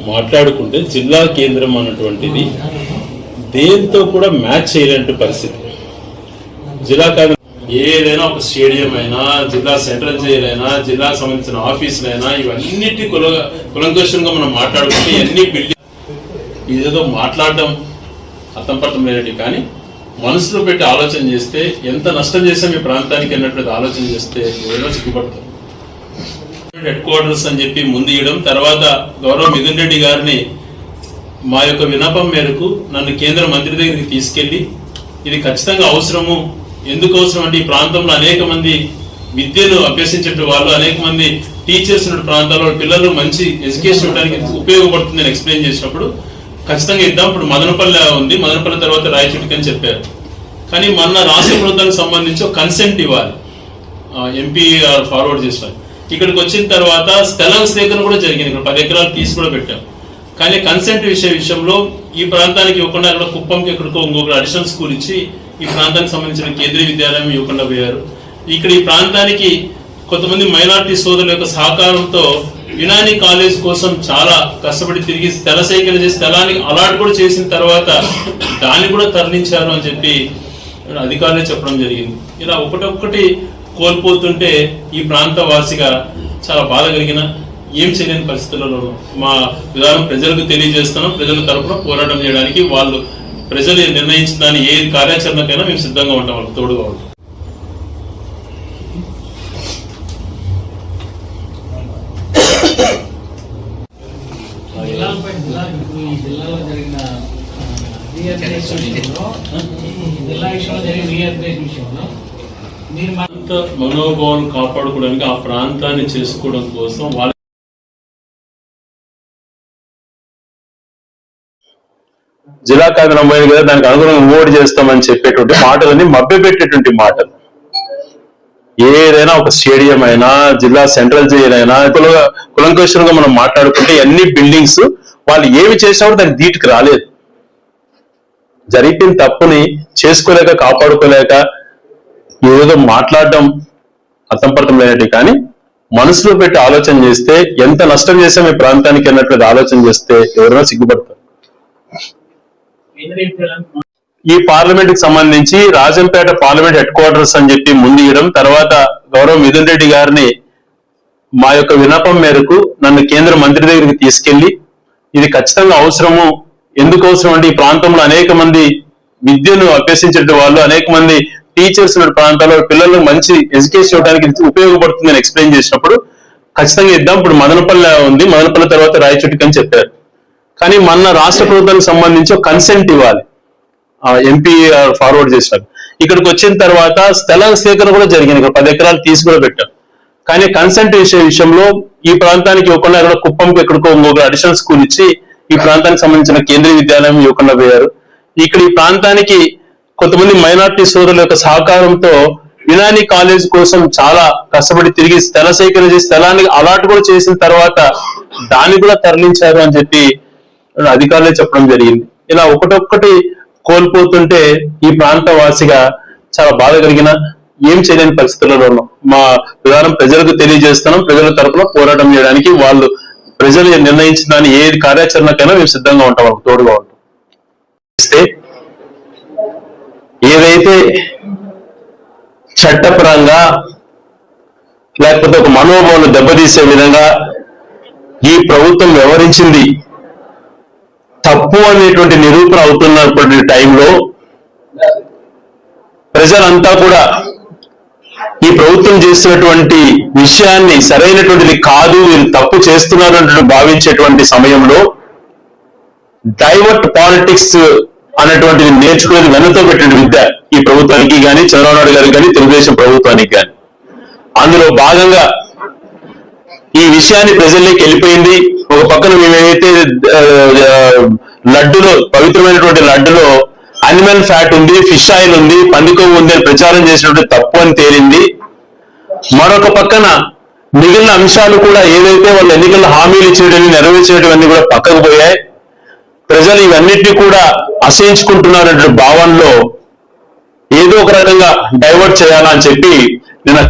మాట్లాడుకుంటే జిల్లా కేంద్రం అన్నటువంటిది దేంతో కూడా మ్యాచ్ చేయలేని పరిస్థితి. జిల్లా కేంద్రం ఏదైనా ఒక స్టేడియం అయినా, జిల్లా సెంట్రల్ జైలు అయినా, జిల్లాకు సంబంధించిన ఆఫీసులైనా ఇవన్నిటి కులంకషంగా మనం మాట్లాడుకుంటే ఎన్ని బిల్డింగ్ ఇదేదో మాట్లాడడం అర్థంపర్థం లేనట్టు, కానీ మనసులో పెట్టి ఆలోచన చేస్తే ఎంత నష్టం చేసాం ఈ ప్రాంతానికి అన్నట్టు ఆలోచన చేస్తే ఎవరైనా సిగ్గుపడతారు. హెడ్ క్వార్టర్స్ అని చెప్పి ముందు ఇవ్వడం, తర్వాత గౌరవ మిథున్ రెడ్డి గారిని మా యొక్క విన్నపం మేరకు నన్ను కేంద్ర మంత్రి దగ్గరికి తీసుకెళ్లి ఇది ఖచ్చితంగా అవసరము, ఎందుకు అవసరం అంటే ఈ ప్రాంతంలో అనేక మంది విద్యను అభ్యసించే వాళ్ళు, అనేక మంది టీచర్స్ ఉన్న ప్రాంతాల్లో పిల్లలు మంచి ఎడ్యుకేషన్ ఇవ్వడానికి ఉపయోగపడుతుందని ఎక్స్ప్లెయిన్ చేసినప్పుడు ఖచ్చితంగా ఇద్దాం. ఇప్పుడు మదనపల్లి ఉంది, మదనపల్లి తర్వాత రాయచోటికి అని చెప్పారు. కానీ మొన్న రాష్ట్ర ప్రభుత్వానికి సంబంధించి ఒక కన్సెంట్ ఇవ్వాలి, ఎంపీ ఫార్వర్డ్ చేస్తారు. ఇక్కడికి వచ్చిన తర్వాత స్థలం సేకరణ కూడా జరిగింది, ఇక్కడ 10 ఎకరాలు తీసి కూడా పెట్టాం. కానీ కన్సెంట్ విషయంలో ఈ ప్రాంతానికి ఇవ్వకుండా అక్కడ కుప్పంకి ఎక్కడికో ఇంకొక అడిషనల్ స్కూల్ ఇచ్చి ఈ ప్రాంతానికి సంబంధించిన కేంద్రీయ విద్యాలయం ఇవ్వకుండా పోయారు. ఇక్కడ ఈ ప్రాంతానికి కొంతమంది మైనార్టీ సోదరుల యొక్క సహకారంతో యునాని కాలేజ్ కోసం చాలా కష్టపడి తిరిగి స్థల సేకరణ చేసి స్థలానికి అలాట్ కూడా చేసిన తర్వాత దాన్ని కూడా తరలించారు అని చెప్పి అధికారులే చెప్పడం జరిగింది. ఇలా ఒకటొక్కటి కోల్పోతుంటే ఈ ప్రాంత వాసిగా చాలా బాధ కలిగిన, ఏం చేయలేని పరిస్థితులలో మా విధానం ప్రజలకు తెలియజేస్తున్నాం. ప్రజల తరఫున పోరాటం చేయడానికి వాళ్ళు ప్రజలు నిర్ణయించిన దాని ఏ కార్యాచరణకైనా మేము సిద్ధంగా ఉంటాం, వాళ్ళకి తోడుగా ఉంటాం. మనోభావాలు కాపాడుకోవడానికి ఆ ప్రాంతాన్ని చేసుకోవడం కోసం వాళ్ళ జిల్లా కేంద్రం పోయింది కదా, దానికి అనుగుణంగా ఓటు చేస్తామని చెప్పేటువంటి మాటలని మభ్యపెట్టేటువంటి మాటలు. ఏదైనా ఒక స్టేడియం అయినా, జిల్లా సెంట్రల్ జైలు అయినా కులంకషంగా మనం మాట్లాడుకుంటే అన్ని బిల్డింగ్స్ వాళ్ళు ఏమి చేసినప్పుడు దానికి ధీటుకు రాలేదు. జరిగిన తప్పుని చేసుకోలేక కాపాడుకోలేక ఏదో మాట్లాడడం అర్థంపర్థం లేనట్టు, కానీ మనసులో పెట్టి ఆలోచన చేస్తే ఎంత నష్టం చేసాం ఈ ప్రాంతానికి అన్నట్లు ఆలోచన చేస్తే ఎవరైనా సిగ్గుపడతారు. ఈ పార్లమెంట్ కి సంబంధించి రాజంపేట పార్లమెంట్ హెడ్ క్వార్టర్స్ అని చెప్పి ముందు ఇవ్వడం, తర్వాత గౌరవ మిథున్ రెడ్డి గారిని మా యొక్క విన్నపం మేరకు నన్ను కేంద్ర మంత్రి దగ్గరికి తీసుకెళ్లి ఇది ఖచ్చితంగా అవసరము, ఎందుకు అవసరం అంటే ఈ ప్రాంతంలో అనేక మంది విద్యను అభ్యసించే వాళ్ళు, అనేక మంది టీచర్స్ ఉన్న ప్రాంతాల్లో పిల్లలకు మంచి ఎడ్యుకేషన్ ఇవ్వడానికి ఉపయోగపడుతుందని ఎక్స్ప్లెయిన్ చేసినప్పుడు ఖచ్చితంగా ఇద్దాం. ఇప్పుడు మదనపల్లి ఉంది, మదనపల్లి తర్వాత రాయచోటికి అని చెప్పారు. కానీ మొన్న రాష్ట్ర ప్రభుత్వానికి సంబంధించి ఒక కన్సెంట్ ఇవ్వాలి, ఎంపీ ఫార్వర్డ్ చేసినారు. ఇక్కడికి వచ్చిన తర్వాత స్థలం సేకరణ కూడా జరిగింది, ఇక్కడ 10 ఎకరాలు తీసి కూడా పెట్టాం. కానీ కన్సెంట్ విషయంలో ఈ ప్రాంతానికి ఇవ్వకుండా అక్కడ కుప్పంకి ఎక్కడికో ఇంకొక అడిషనల్ స్కూల్ ఇచ్చి ఈ ప్రాంతానికి సంబంధించిన కేంద్రీయ విద్యాలయం ఇవ్వకుండా పోయారు. ఇక్కడ ఈ ప్రాంతానికి కొంతమంది మైనార్టీ సోదరుల యొక్క సహకారంతో యునాని కాలేజ్ కోసం చాలా కష్టపడి తిరిగి స్థల సేకరణ చేసి స్థలానికి అలాట్ కూడా చేసిన తర్వాత దాన్ని కూడా తరలించారు అని చెప్పి అధికారులే చెప్పడం జరిగింది. ఇలా ఒకటొక్కటి కోల్పోతుంటే ఈ ప్రాంత వాసిగా చాలా బాధ కలిగిన, ఏం చేయలేని పరిస్థితులలో ఉన్నాం. మా విధానం ప్రజలకు తెలియజేస్తున్నాం. ప్రజల తరఫున పోరాటం చేయడానికి వాళ్ళు ప్రజలు నిర్ణయించిన దాని ఏ కార్యాచరణకైనా మేము సిద్ధంగా ఉంటాం, వాళ్ళకి తోడుగా ఉంటాం. ఏదైతే చట్టపరంగా లేకపోతే ఒక మనోభావాలు దెబ్బతీసే విధంగా ఈ ప్రభుత్వం వ్యవహరించింది తప్పు అనేటువంటి నిరూపణ అవుతున్నటువంటి టైంలో ప్రజలంతా కూడా ఈ ప్రభుత్వం చేసినటువంటి విషయాన్ని సరైనటువంటిది కాదు, వీళ్ళు తప్పు చేస్తున్నారు అంటూ భావించేటువంటి సమయంలో డైవర్ట్ పాలిటిక్స్ అనేటువంటిది నేర్చుకునేది వెన్నతో పెట్టిన విద్య ఈ ప్రభుత్వానికి కానీ, చంద్రబాబు నాయుడు గారికి కానీ, తెలుగుదేశం ప్రభుత్వానికి కానీ. అందులో భాగంగా ఈ విషయాన్ని ప్రజల్లోకి వెళ్ళిపోయింది. ఒక పక్కన మేమేమైతే లడ్డులో, పవిత్రమైనటువంటి లడ్డులో అనిమల్ ఫ్యాట్ ఉంది, ఫిష్ ఆయిల్ ఉంది, పందికొవ్వు ఉంది అని ప్రచారం చేసినటువంటి తప్పు అని తేలింది. మరొక పక్కన మిగిలిన అంశాలు కూడా ఏదైతే వాళ్ళు ఎన్నికల హామీలు ఇచ్చేటివి నెరవేర్చేటివన్నీ కూడా పక్కకు పోయాయి. ప్రజలు ఇవన్నిటినీ కూడా అసహించుకుంటున్నారనే భావనలో ఏదో ఒక రకంగా డైవర్ట్ చేయాలని చెప్పి నేను